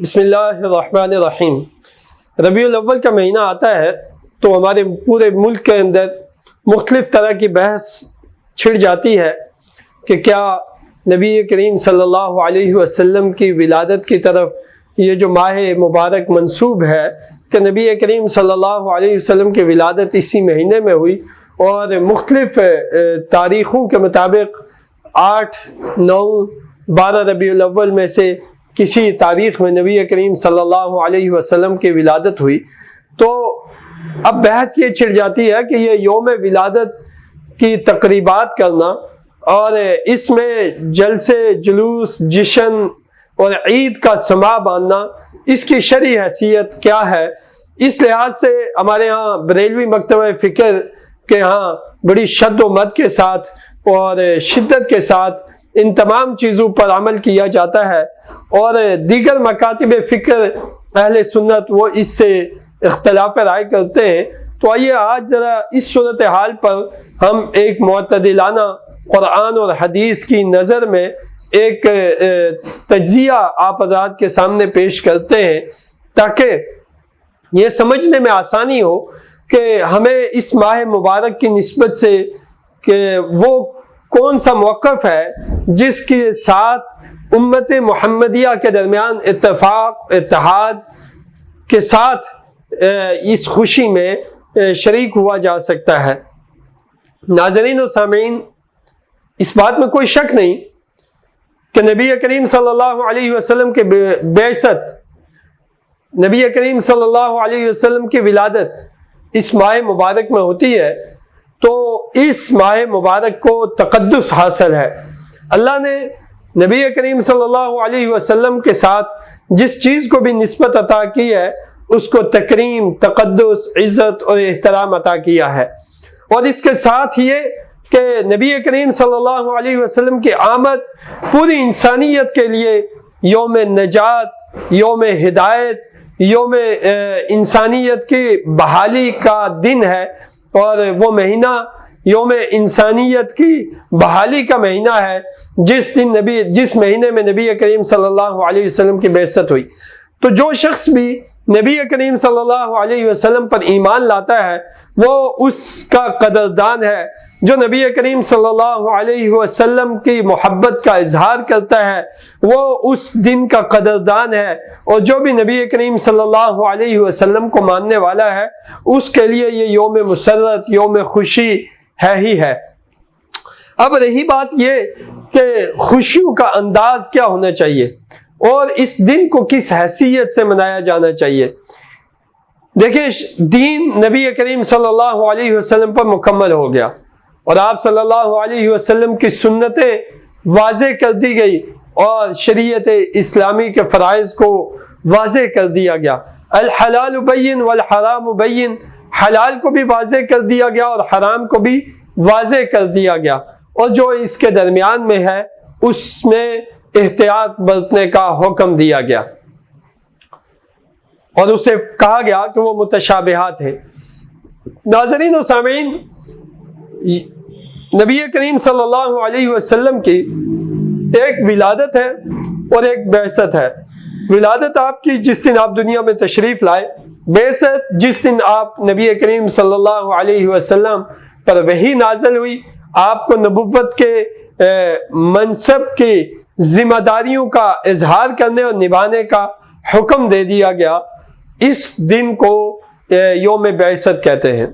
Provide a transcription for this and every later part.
بسم اللہ الرحمن الرحیم۔ ربیع الاول کا مہینہ آتا ہے تو ہمارے پورے ملک کے اندر مختلف طرح کی بحث چھڑ جاتی ہے کہ کیا نبی کریم صلی اللہ علیہ وسلم کی ولادت کی طرف یہ جو ماہ مبارک منسوب ہے کہ نبی کریم صلی اللہ علیہ وسلم کی ولادت اسی مہینے میں ہوئی، اور مختلف تاریخوں کے مطابق 8، 9، 12 ربیع الاول میں سے کسی تاریخ میں نبی کریم صلی اللہ علیہ وسلم کی ولادت ہوئی، تو اب بحث یہ چھڑ جاتی ہے کہ یہ یوم ولادت کی تقریبات کرنا اور اس میں جلسے، جلوس، جشن اور عید کا سما باندھنا، اس کی شرعی حیثیت کیا ہے۔ اس لحاظ سے ہمارے ہاں بریلوی مکتبہ فکر کے ہاں بڑی شد و مد کے ساتھ اور شدت کے ساتھ ان تمام چیزوں پر عمل کیا جاتا ہے، اور دیگر مکاتب فکر اہل سنت وہ اس سے اختلاف رائے کرتے ہیں۔ تو آئیے آج ذرا اس صورتحال پر ہم ایک معتدلانہ قرآن اور حدیث کی نظر میں ایک تجزیہ آپ حضرات کے سامنے پیش کرتے ہیں، تاکہ یہ سمجھنے میں آسانی ہو کہ ہمیں اس ماہ مبارک کی نسبت سے کہ وہ کون سا موقف ہے جس کے ساتھ امت محمدیہ کے درمیان اتفاق، اتحاد کے ساتھ اس خوشی میں شریک ہوا جا سکتا ہے۔ ناظرین و سامعین، اس بات میں کوئی شک نہیں کہ نبی کریم صلی اللہ علیہ وسلم کے بعثت، نبی کریم صلی اللہ علیہ وسلم کی ولادت اس ماہ مبارک میں ہوتی ہے، تو اس ماہ مبارک کو تقدس حاصل ہے۔ اللہ نے نبی کریم صلی اللہ علیہ وسلم کے ساتھ جس چیز کو بھی نسبت عطا کی ہے اس کو تکریم، تقدس، عزت اور احترام عطا کیا ہے، اور اس کے ساتھ یہ کہ نبی کریم صلی اللہ علیہ وسلم کی آمد پوری انسانیت کے لیے یوم نجات، یوم ہدایت، یوم انسانیت کی بحالی کا دن ہے، اور وہ مہینہ یوم انسانیت کی بحالی کا مہینہ ہے جس مہینے میں نبی کریم صلی اللہ علیہ وسلم کی بعثت ہوئی۔ تو جو شخص بھی نبی کریم صلی اللہ علیہ وسلم پر ایمان لاتا ہے وہ اس کا قدردان ہے، جو نبی کریم صلی اللہ علیہ وسلم کی محبت کا اظہار کرتا ہے وہ اس دن کا قدردان ہے، اور جو بھی نبی کریم صلی اللہ علیہ وسلم کو ماننے والا ہے اس کے لیے یہ یوم مسرت، یوم خوشی ہے ہی ہے۔ اب رہی بات یہ کہ خوشیوں کا انداز کیا ہونا چاہیے اور اس دن کو کس حیثیت سے منایا جانا چاہیے۔ دیکھیں، دین نبی کریم صلی اللہ علیہ وسلم پر مکمل ہو گیا، اور آپ صلی اللہ علیہ وسلم کی سنتیں واضح کر دی گئی، اور شریعت اسلامی کے فرائض کو واضح کر دیا گیا۔ الحلال بین والحرام بین، حلال کو بھی واضح کر دیا گیا اور حرام کو بھی واضح کر دیا گیا، اور جو اس کے درمیان میں ہے اس میں احتیاط برتنے کا حکم دیا گیا، اور اسے کہا گیا کہ وہ متشابہات ہیں۔ ناظرین و سامعین، نبی کریم صلی اللہ علیہ وسلم کی ایک ولادت ہے اور ایک بعثت ہے۔ ولادت آپ کی جس دن آپ دنیا میں تشریف لائے، بعثت جس دن آپ نبی کریم صلی اللہ علیہ وسلم پر وحی نازل ہوئی، آپ کو نبوت کے منصب کی ذمہ داریوں کا اظہار کرنے اور نبھانے کا حکم دے دیا گیا، اس دن کو یوم بعثت کہتے ہیں۔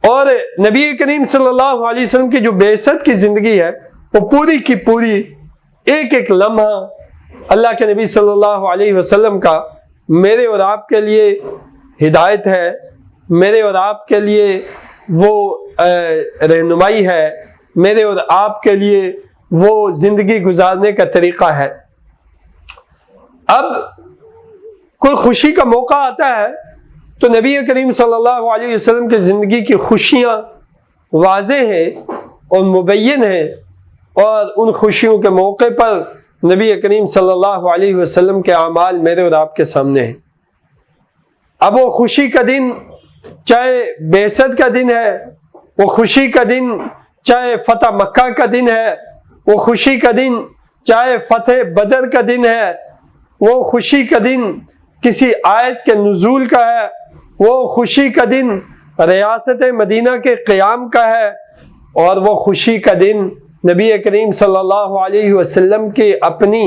اور نبی کریم صلی اللہ علیہ وسلم کی جو بعثت کی زندگی ہے وہ پوری کی پوری ایک ایک لمحہ اللہ کے نبی صلی اللہ علیہ وسلم کا میرے اور آپ کے لیے ہدایت ہے، میرے اور آپ کے لیے وہ رہنمائی ہے، میرے اور آپ کے لیے وہ زندگی گزارنے کا طریقہ ہے۔ اب کوئی خوشی کا موقع آتا ہے تو نبی کریم صلی اللہ علیہ وسلم کی زندگی کی خوشیاں واضح ہیں اور مبین ہیں، اور ان خوشیوں کے موقع پر نبی کریم صلی اللہ علیہ وسلم کے اعمال میرے اور آپ کے سامنے ہیں۔ اب وہ خوشی کا دن چاہے بعثت کا دن ہے، وہ خوشی کا دن چاہے فتح مکہ کا دن ہے، وہ خوشی کا دن چاہے فتح بدر کا دن ہے، وہ خوشی کا دن کسی آیت کے نزول کا ہے، وہ خوشی کا دن ریاست مدینہ کے قیام کا ہے، اور وہ خوشی کا دن نبی کریم صلی اللہ علیہ وسلم کی اپنی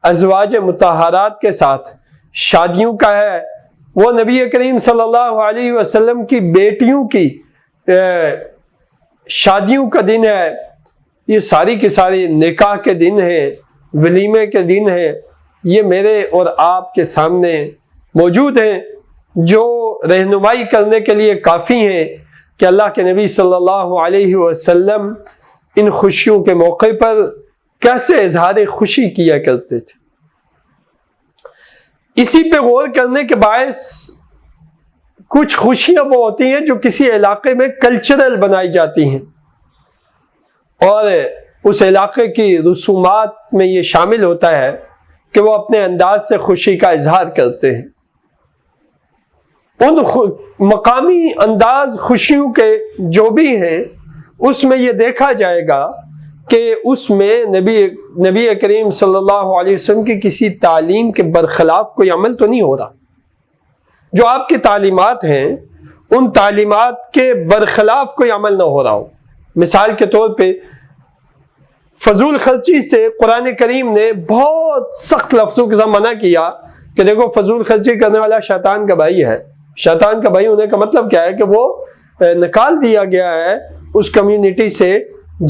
ازواج مطہرات کے ساتھ شادیوں کا ہے، وہ نبی کریم صلی اللہ علیہ وسلم کی بیٹیوں کی شادیوں کا دن ہے۔ یہ ساری کی ساری نکاح کے دن ہیں، ولیمے کے دن ہیں، یہ میرے اور آپ کے سامنے موجود ہیں، جو رہنمائی کرنے کے لیے کافی ہیں کہ اللہ کے نبی صلی اللہ علیہ وسلم ان خوشیوں کے موقع پر کیسے اظہار خوشی کیا کرتے تھے۔ اسی پہ غور کرنے کے باعث کچھ خوشیاں وہ ہوتی ہیں جو کسی علاقے میں کلچرل بنائی جاتی ہیں، اور اس علاقے کی رسومات میں یہ شامل ہوتا ہے کہ وہ اپنے انداز سے خوشی کا اظہار کرتے ہیں۔ ان مقامی انداز خوشیوں کے جو بھی ہیں اس میں یہ دیکھا جائے گا کہ اس میں نبی کریم صلی اللہ علیہ وسلم کی کسی تعلیم کے برخلاف کوئی عمل تو نہیں ہو رہا۔ جو آپ کی تعلیمات ہیں ان تعلیمات کے برخلاف کوئی عمل نہ ہو رہا ہو۔ مثال کے طور پہ فضول خرچی سے قرآن کریم نے بہت سخت لفظوں کے ساتھ منع کیا کہ دیکھو فضول خرچی کرنے والا شیطان کا بھائی ہے۔ شیطان کا بھائی ہونے کا مطلب کیا ہے کہ وہ نکال دیا گیا ہے اس کمیونٹی سے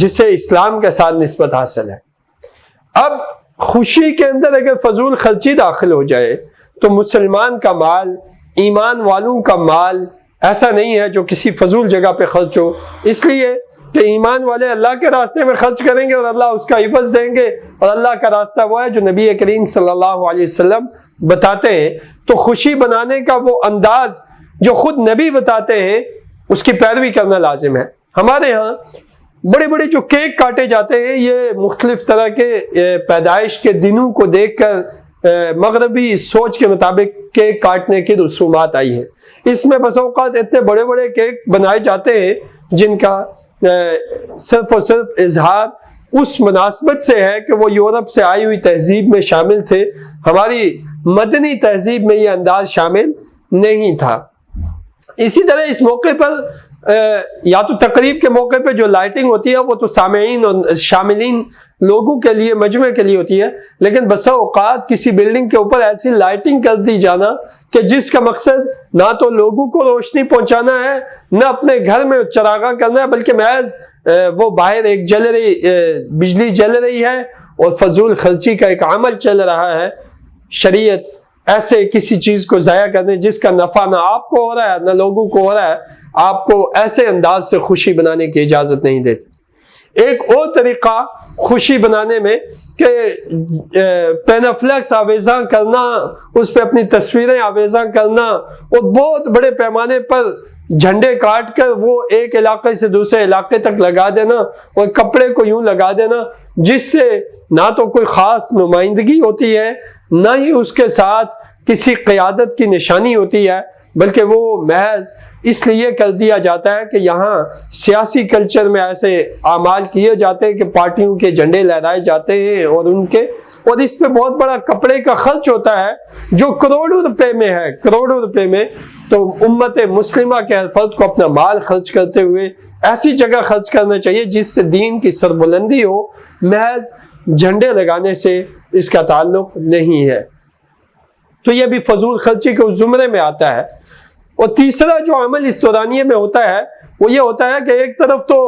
جسے اسلام کے ساتھ نسبت حاصل ہے۔ اب خوشی کے اندر اگر فضول خرچی داخل ہو جائے تو مسلمان کا مال، ایمان والوں کا مال ایسا نہیں ہے جو کسی فضول جگہ پہ خرچ ہو، اس لیے کہ ایمان والے اللہ کے راستے میں خرچ کریں گے اور اللہ اس کا عوض دیں گے، اور اللہ کا راستہ وہ ہے جو نبی کریم صلی اللہ علیہ وسلم بتاتے ہیں۔ تو خوشی بنانے کا وہ انداز جو خود نبی بتاتے ہیں اس کی پیروی کرنا لازم ہے۔ ہمارے ہاں بڑے بڑے جو کیک کاٹے جاتے ہیں یہ مختلف طرح کے پیدائش کے دنوں کو دیکھ کر مغربی سوچ کے مطابق کیک کاٹنے کی رسومات آئی ہیں۔ اس میں بس اوقات اتنے بڑے بڑے کیک بنائے جاتے ہیں جن کا صرف اور صرف اظہار اس مناسبت سے ہے کہ وہ یورپ سے آئی ہوئی تہذیب میں شامل تھے، ہماری مدنی تہذیب میں یہ انداز شامل نہیں تھا۔ اسی طرح اس موقع پر یا تو تقریب کے موقع پہ جو لائٹنگ ہوتی ہے وہ تو سامعین اور شاملین لوگوں کے لیے، مجمع کے لیے ہوتی ہے، لیکن بسا اوقات کسی بلڈنگ کے اوپر ایسی لائٹنگ کر دی جانا کہ جس کا مقصد نہ تو لوگوں کو روشنی پہنچانا ہے نہ اپنے گھر میں چراغاں کرنا ہے، بلکہ محض وہ باہر ایک بجلی جل رہی ہے اور فضول خرچی کا ایک عمل چل رہا ہے۔ شریعت ایسے کسی چیز کو ضائع کرنے جس کا نفع نہ آپ کو ہو رہا ہے نہ لوگوں کو ہو رہا ہے، آپ کو ایسے انداز سے خوشی بنانے کی اجازت نہیں دیتی۔ ایک اور طریقہ خوشی بنانے میں کہ پینافلیکس آویزاں کرنا، اس پہ اپنی تصویریں آویزاں کرنا اور بہت بڑے پیمانے پر جھنڈے کاٹ کر وہ ایک علاقے سے دوسرے علاقے تک لگا دینا اور کپڑے کو یوں لگا دینا جس سے نہ تو کوئی خاص نمائندگی ہوتی ہے نہ ہی اس کے ساتھ کسی قیادت کی نشانی ہوتی ہے، بلکہ وہ محض اس لیے کر دیا جاتا ہے کہ یہاں سیاسی کلچر میں ایسے اعمال کیے جاتے ہیں کہ پارٹیوں کے جھنڈے لہرائے جاتے ہیں اور اس پہ بہت بڑا کپڑے کا خرچ ہوتا ہے جو کروڑوں روپے میں ہے، کروڑوں روپے میں۔ تو امت مسلمہ کے ہر فرد کو اپنا مال خرچ کرتے ہوئے ایسی جگہ خرچ کرنا چاہیے جس سے دین کی سربلندی ہو، محض جھنڈے لگانے سے اس کا تعلق نہیں ہے۔ تو یہ بھی فضول خرچی کے اس زمرے میں آتا ہے۔ اور تیسرا جو عمل اس دورانیے میں ہوتا ہے وہ یہ ہوتا ہے کہ ایک طرف تو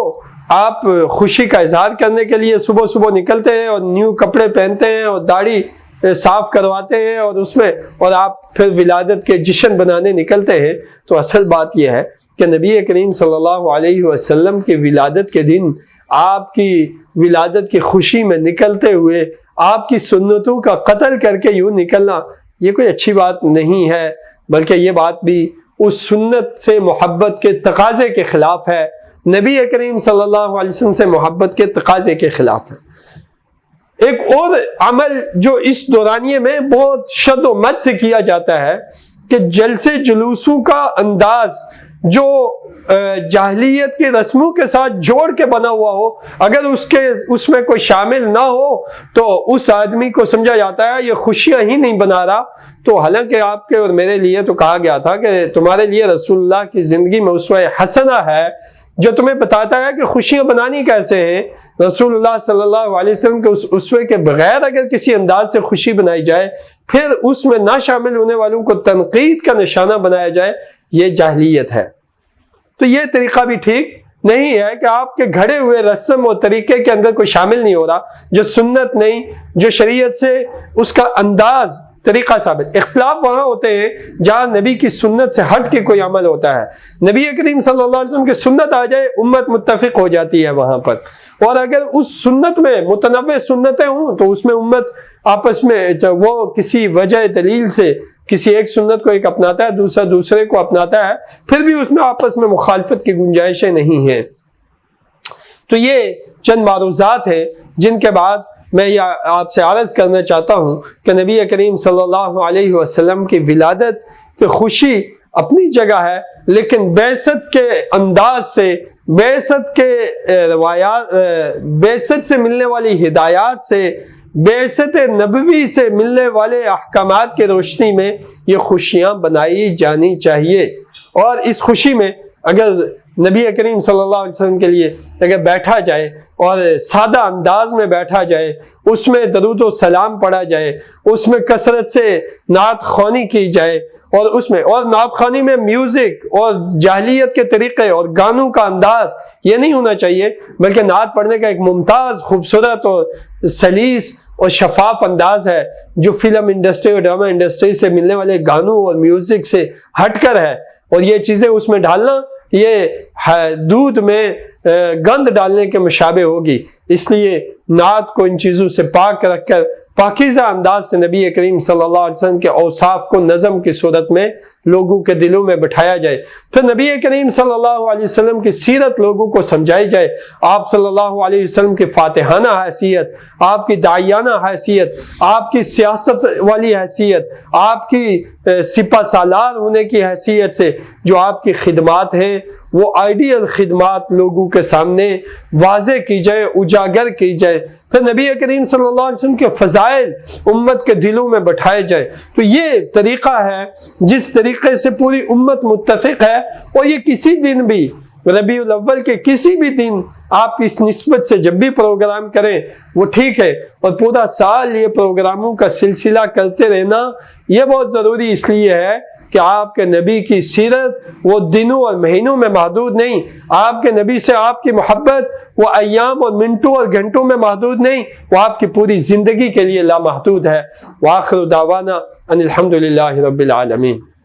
آپ خوشی کا اظہار کرنے کے لیے صبح صبح نکلتے ہیں اور نیو کپڑے پہنتے ہیں اور داڑھی صاف کرواتے ہیں اور آپ پھر ولادت کے جشن بنانے نکلتے ہیں، تو اصل بات یہ ہے کہ نبی کریم صلی اللہ علیہ وسلم کی ولادت کے دن آپ کی ولادت کی خوشی میں نکلتے ہوئے آپ کی سنتوں کا قتل کر کے یوں نکلنا یہ کوئی اچھی بات نہیں ہے، بلکہ یہ بات بھی اس سنت سے محبت کے تقاضے کے خلاف ہے، نبی کریم صلی اللہ علیہ وسلم سے محبت کے تقاضے کے خلاف ہے۔ ایک اور عمل جو اس دورانیے میں بہت شد و مد سے کیا جاتا ہے کہ جلسے جلوسوں کا انداز جو جاہلیت کی رسموں کے ساتھ جوڑ کے بنا ہوا ہو، اگر اس میں کوئی شامل نہ ہو تو اس آدمی کو سمجھا جاتا ہے یہ خوشیاں ہی نہیں بنا رہا۔ تو حالانکہ آپ کے اور میرے لیے تو کہا گیا تھا کہ تمہارے لیے رسول اللہ کی زندگی میں اسوہ حسنہ ہے جو تمہیں بتاتا ہے کہ خوشیاں بنانی کیسے ہیں۔ رسول اللہ صلی اللہ علیہ وسلم کے اس اسوے کے بغیر اگر کسی انداز سے خوشی بنائی جائے، پھر اس میں نہ شامل ہونے والوں کو تنقید کا نشانہ بنایا جائے، یہ جاہلیت ہے۔ تو یہ طریقہ بھی ٹھیک نہیں ہے کہ آپ کے گھڑے ہوئے رسم اور طریقے کے اندر کوئی شامل نہیں ہو رہا، جو سنت نہیں، جو شریعت سے اس کا انداز طریقہ ثابت۔ اختلاف وہاں ہوتے ہیں جہاں نبی کی سنت سے ہٹ کے کوئی عمل ہوتا ہے۔ نبی کریم صلی اللہ علیہ وسلم کی سنت آ جائے، امت متفق ہو جاتی ہے وہاں پر، اور اگر اس سنت میں متنوع سنتیں ہوں تو اس میں امت آپس میں وہ کسی وجہ دلیل سے کسی ایک سنت کو ایک اپناتا ہے، دوسرا دوسرے کو اپناتا ہے، پھر بھی اس میں آپس میں مخالفت کی گنجائشیں نہیں ہیں۔ تو یہ چند معروضات ہیں جن کے بعد میں یہ آپ سے عرض کرنا چاہتا ہوں کہ نبی کریم صلی اللہ علیہ وسلم کی ولادت کی خوشی اپنی جگہ ہے، لیکن بعثت کے انداز سے، بعثت کے روایات، بعثت سے ملنے والی ہدایات سے، بعثت نبوی سے ملنے والے احکامات کی روشنی میں یہ خوشیاں بنائی جانی چاہیے۔ اور اس خوشی میں اگر نبی کریم صلی اللہ علیہ وسلم کے لیے اگر بیٹھا جائے اور سادہ انداز میں بیٹھا جائے، اس میں درود و سلام پڑھا جائے، اس میں کثرت سے نعت خوانی کی جائے، اور نعت خوانی میں میوزک اور جاہلیت کے طریقے اور گانوں کا انداز یہ نہیں ہونا چاہیے، بلکہ نعت پڑھنے کا ایک ممتاز، خوبصورت اور سلیس اور شفاف انداز ہے جو فلم انڈسٹری اور ڈرامہ انڈسٹری سے ملنے والے گانوں اور میوزک سے ہٹ کر ہے۔ اور یہ چیزیں اس میں ڈالنا یہ دودھ میں گند ڈالنے کے مشابہ ہوگی، اس لیے نعت کو ان چیزوں سے پاک رکھ کر پاکیزہ انداز سے نبی کریم صلی اللہ علیہ وسلم کے اوصاف کو نظم کی صورت میں لوگوں کے دلوں میں بٹھایا جائے، پھر نبی کریم صلی اللہ علیہ وسلم کی سیرت لوگوں کو سمجھائی جائے، آپ صلی اللہ علیہ وسلم کی فاتحانہ حیثیت، آپ کی داعیانہ حیثیت، آپ کی سیاست والی حیثیت، آپ کی سپہ سالار ہونے کی حیثیت سے جو آپ کی خدمات ہیں وہ آئیڈیل خدمات لوگوں کے سامنے واضح کی جائے، اجاگر کی جائے، پھر نبی کریم صلی اللہ علیہ وسلم کے فضائل امت کے دلوں میں بٹھائے جائے۔ تو یہ طریقہ ہے جس طریقے سے پوری امت متفق ہے، اور یہ کسی دن بھی، ربیع الاول کے کسی بھی دن آپ اس نسبت سے جب بھی پروگرام کریں وہ ٹھیک ہے، اور پورا سال یہ پروگراموں کا سلسلہ کرتے رہنا یہ بہت ضروری اس لیے ہے کہ آپ کے نبی کی سیرت وہ دنوں اور مہینوں میں محدود نہیں، آپ کے نبی سے آپ کی محبت وہ ایام اور منٹوں اور گھنٹوں میں محدود نہیں، وہ آپ کی پوری زندگی کے لیے لامحدود ہے۔ وآخر دعوانا ان الحمد للہ رب العالمین۔